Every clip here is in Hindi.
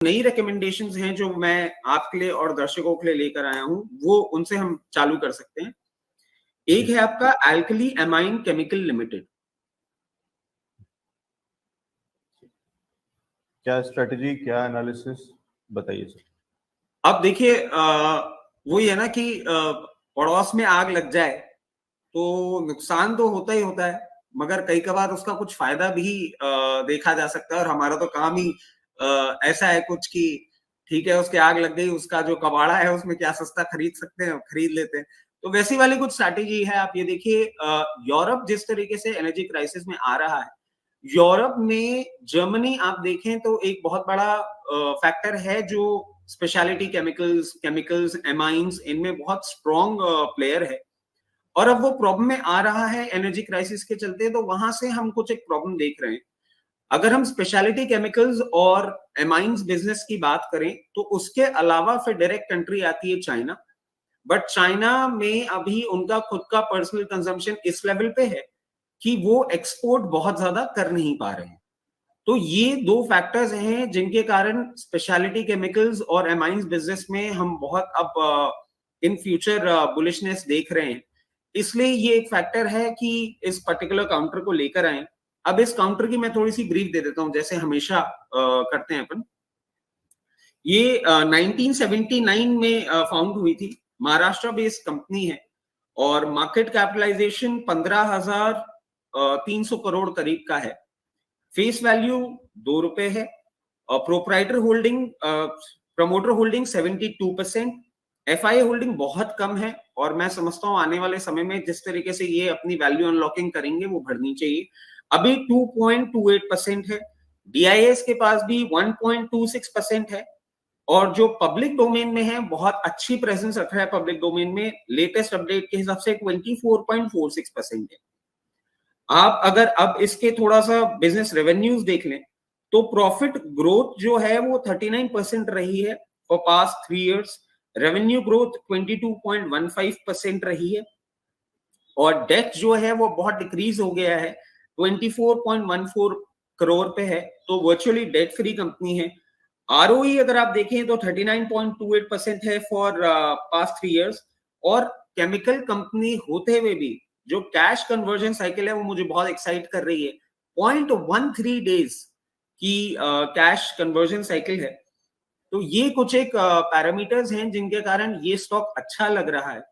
नई रिकमेंडेशंस हैं जो मैं आपके लिए और दर्शकों के लिए लेकर आया हूं, वो उनसे हम चालू कर सकते हैं। एक है आपका अल्कली एमाइन केमिकल लिमिटेड। क्या स्ट्रेटजी, क्या एनालिसिस, बताइए सर। अब देखिए, वही है ना कि पड़ोस में आग लग जाए तो नुकसान तो होता ही होता है, मगर कई कबार उसका कुछ फायदा भी देखा जा सकता है। और हमारा तो काम ही ऐसा है कुछ कि ठीक है, उसके आग लग गई, उसका जो कबाड़ा है उसमें क्या सस्ता खरीद सकते हैं, खरीद लेते हैं। तो वैसी वाली कुछ स्ट्रैटेजी है। आप ये देखिए, यूरोप जिस तरीके से एनर्जी क्राइसिस में आ रहा है, यूरोप में जर्मनी आप देखें तो एक बहुत बड़ा फैक्टर है जो स्पेशलिटी केमिकल्स एमाइंस, इनमें बहुत स्ट्रॉन्ग प्लेयर है। और अब वो प्रॉब्लम में आ रहा है एनर्जी क्राइसिस के चलते, तो वहां से हम कुछ एक प्रॉब्लम देख रहे हैं। अगर हम स्पेशलिटी केमिकल्स और एमाइंस बिजनेस की बात करें तो उसके अलावा फिर डायरेक्ट कंट्री आती है चाइना। बट चाइना में अभी उनका खुद का पर्सनल कंजम्पशन इस लेवल पे है कि वो एक्सपोर्ट बहुत ज्यादा कर नहीं पा रहे हैं। तो ये दो फैक्टर्स हैं जिनके कारण स्पेशलिटी केमिकल्स और एमाइंस बिजनेस में हम बहुत अब इन फ्यूचर बुलिशनेस देख रहे हैं। इसलिए ये एक फैक्टर है कि इस पर्टिकुलर काउंटर को लेकर आए। अब इस काउंटर की मैं थोड़ी सी ब्रीफ दे देता हूं, जैसे हमेशा करते हैं अपन। ये 1979 में फाउंड हुई थी, महाराष्ट्र बेस्ड कंपनी है और मार्केट कैपिटलाइजेशन 15,300 करोड़ करीब का है। फेस वैल्यू ₹2 है और proprietor holding, promoter holding 72%, FI holding बहुत कम है। और मैं समझता हूं आने वाले समय में जिस तरीके से ये अपनी वैल्यू अनलॉकिंग करेंगे वो बढ़नी चाहिए। अभी 2.28% है। डीआईएस के पास भी 1.26% है और जो पब्लिक डोमेन में है बहुत अच्छी प्रेजेंस रख रहा है पब्लिक डोमेन में। लेटेस्ट अपडेट के हिसाब से 24.46% है। आप अगर अब इसके थोड़ा सा बिजनेस रेवेन्यूज देख लें तो प्रॉफिट ग्रोथ जो है वो 39% रही है for past 3 years. Revenue growth 22.15% रही है और डेट जो है वो बहुत डिक्रीज हो गया है, 24.14 करोड़ पे है। तो वर्चुअली डेट फ्री कंपनी है। आरओई अगर आप देखें तो 39.28% है फॉर पास्ट 3 इयर्स। और केमिकल कंपनी होते हुए भी जो कैश कन्वर्जन साइकिल है वो मुझे बहुत एक्साइट कर रही है। 0.13 डेज की कैश कन्वर्जन साइकिल है। तो ये कुछ एक पैरामीटर्स हैं जिनके कारण ये स्टॉक अच्छा लग रहा है।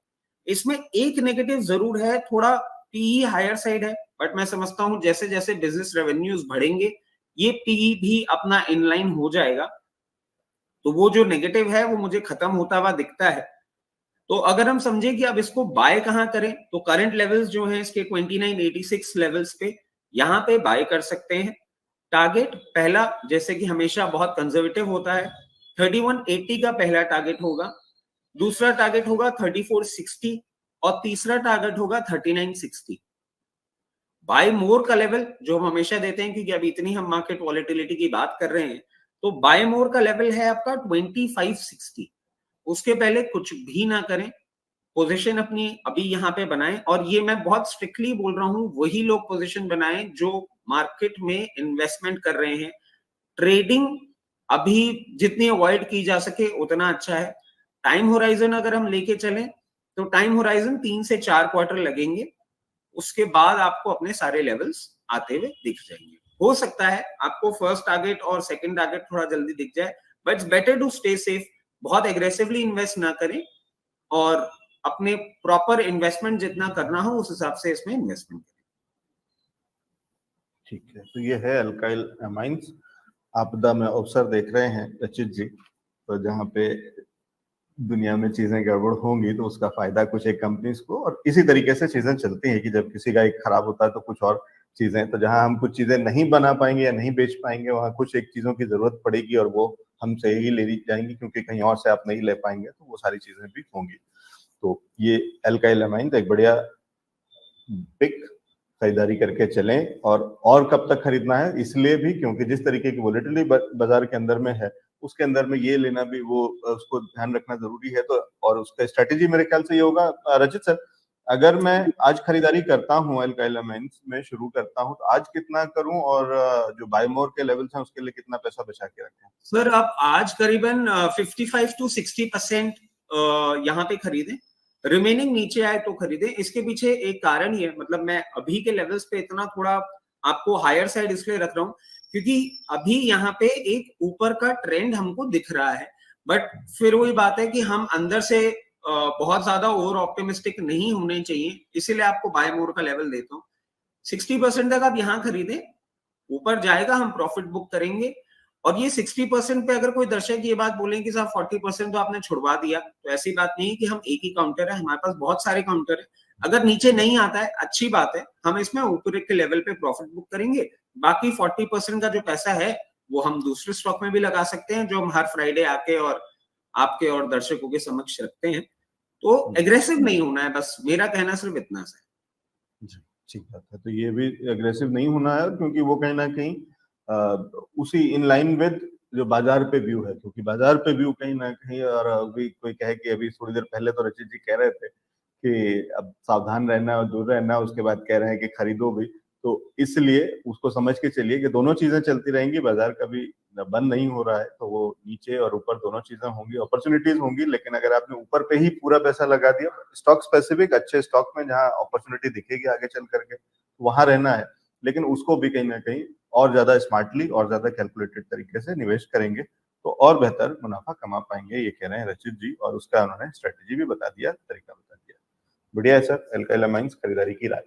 इसमें एक नेगेटिव जरूर है, थोड़ा पीई हायर साइड है, बट मैं समझता हूं जैसे जैसे बिजनेस रेवेन्यूज बढ़ेंगे ये पीई भी अपना इनलाइन हो जाएगा। तो वो जो नेगेटिव है वो मुझे खत्म होता हुआ दिखता है। तो अगर हम समझे कि अब इसको बाय कहां करें तो करंट लेवल्स जो हैं इसके 2986 लेवल्स पे, यहां पे बाय कर सकते हैं। टारगेट पहला जैसे कि हमेशा बहुत कंजर्वेटिव होता है, 3180 का पहला टारगेट होगा, दूसरा टारगेट होगा 3460 और तीसरा टारगेट होगा 3960। बाय मोर का लेवल जो हम हमेशा देते हैं क्योंकि अभी इतनी हम मार्केट वॉलेटिलिटी की बात कर रहे हैं, तो बाय मोर का लेवल है आपका 2560। उसके पहले कुछ भी ना करें, पोजीशन अपनी अभी यहाँ पे बनाएं। और ये मैं बहुत स्ट्रिक्टली बोल रहा हूं, वही लोग पोजीशन बनाएं जो मार्केट में इन्वेस्टमेंट कर रहे हैं। ट्रेडिंग अभी जितनी अवॉइड की जा सके उतना अच्छा है। टाइम होराइजन अगर हम लेके चलें तो टाइम होराइजन 3 से 4 क्वार्टर लगेंगे, उसके बाद आपको अपने सारे लेवल्स आते हुए दिख जाएंगे। हो सकता है आपको फर्स्ट टारगेट और सेकंड टारगेट थोड़ा जल्दी दिख जाए, but it's better to stay safe. बहुत एग्रेसिवली इन्वेस्ट ना करें और अपने प्रॉपर इन्वेस्टमेंट जितना करना हो उस हिसाब से इसमें इन्वेस्टमेंट करें। ठीक है, तो ये है अल्काइल एमाइंस। आपदा में अवसर देख रहे हैं रचित जी। तो जहाँ पे दुनिया में चीजें गड़बड़ होंगी तो उसका फायदा कुछ एक कंपनीज को, और इसी तरीके से चीजें चलती हैं कि जब किसी का एक खराब होता है तो कुछ और चीजें, तो जहां हम कुछ चीजें नहीं बना पाएंगे या नहीं बेच पाएंगे वहां कुछ एक चीजों की जरूरत पड़ेगी और वो हमसे ही ले ली जाएंगी क्योंकि कहीं और से आप नहीं ले पाएंगे, तो वो सारी चीजें भी होंगी। तो ये अल्काइल एमाइन तो एक बढ़िया पिक, खरीदारी करके चलें। और कब तक खरीदना है, इसलिए भी क्योंकि जिस तरीके की वोलेटिलिटी बाजार के अंदर में है उसके अंदर में ये लेना भी वो उसको ध्यान रखना जरूरी है। तो और उसका स्ट्रेटेजी मेरे ख्याल से ये होगा रचित सर, अगर मैं आज खरीदारी करता हूँ अल्काइल अमाइंस में शुरू करता हूँ, तो आज कितना करूं और जो बाय मोर के लेवल्स हैं उसके लिए कितना पैसा बचा के रखें? सर आप आज करीबन 55 to 60% यहाँ पे खरीदें, रिमेनिंग नीचे आए तो खरीदें। इसके पीछे एक कारण ही है, मतलब मैं अभी के लेवल्स पे इतना थोड़ा आपको हायर साइड इसलिए रख रहा हूँ क्योंकि अभी यहाँ पे एक ऊपर का ट्रेंड हमको दिख रहा है, बट फिर वही बात है कि हम अंदर से बहुत ज्यादा ओवर ऑप्टिमिस्टिक नहीं होने चाहिए, इसीलिए आपको बाय मोर का लेवल देता हूँ। 60% तक आप यहाँ खरीदें, ऊपर जाएगा हम प्रॉफिट बुक करेंगे। और ये 60% पे अगर कोई दर्शक ये बात बोले कि साहब 40% तो आपने छुड़वा दिया, तो ऐसी बात नहीं कि हम एक ही काउंटर है, हमारे पास बहुत सारे काउंटर है। अगर नीचे नहीं आता है अच्छी बात है, हम इसमें ऊपर के लेवल पे प्रॉफिट बुक करेंगे। बाकी 40% का जो पैसा है वो हम दूसरे स्टॉक में भी लगा सकते हैं, जो हम हर फ्राइडे आके और आपके और दर्शकों के समक्ष रखते हैं। तो एग्रेसिव नहीं होना है, बस मेरा कहना सिर्फ इतना सा है। जी, ठीक बात है। तो ये भी एग्रेसिव नहीं होना है, क्योंकि वो कहीं ना कहीं उसी इन लाइन विद जो बाजार पे व्यू है, क्योंकि बाजार पे व्यू कहीं ना कहीं, और अभी कोई कहे कि अभी थोड़ी देर पहले तो रचित जी कह रहे थे कि अब सावधान रहना और दूर रहना, उसके बाद कह रहे हैं कि खरीदो भी। तो इसलिए उसको समझ के चलिए कि दोनों चीजें चलती रहेंगी, बाजार कभी बंद नहीं हो रहा है, तो वो नीचे और ऊपर दोनों चीजें होंगी, अपॉर्चुनिटीज होंगी। लेकिन अगर आपने ऊपर पे ही पूरा पैसा लगा दिया स्टॉक स्पेसिफिक अच्छे स्टॉक में जहां अपॉर्चुनिटी दिखेगी आगे चल करके, वहां रहना है। लेकिन उसको भी कहीं ना कहीं और ज्यादा स्मार्टली और ज्यादा कैलकुलेटेड तरीके से निवेश करेंगे तो और बेहतर मुनाफा कमा पाएंगे, ये कह रहे हैं रचित जी। और उसका उन्होंने स्ट्रेटेजी भी बता दिया, तरीका बता दिया। बढ़िया है सर, अल्काइल अमाइंस खरीदारी की राय।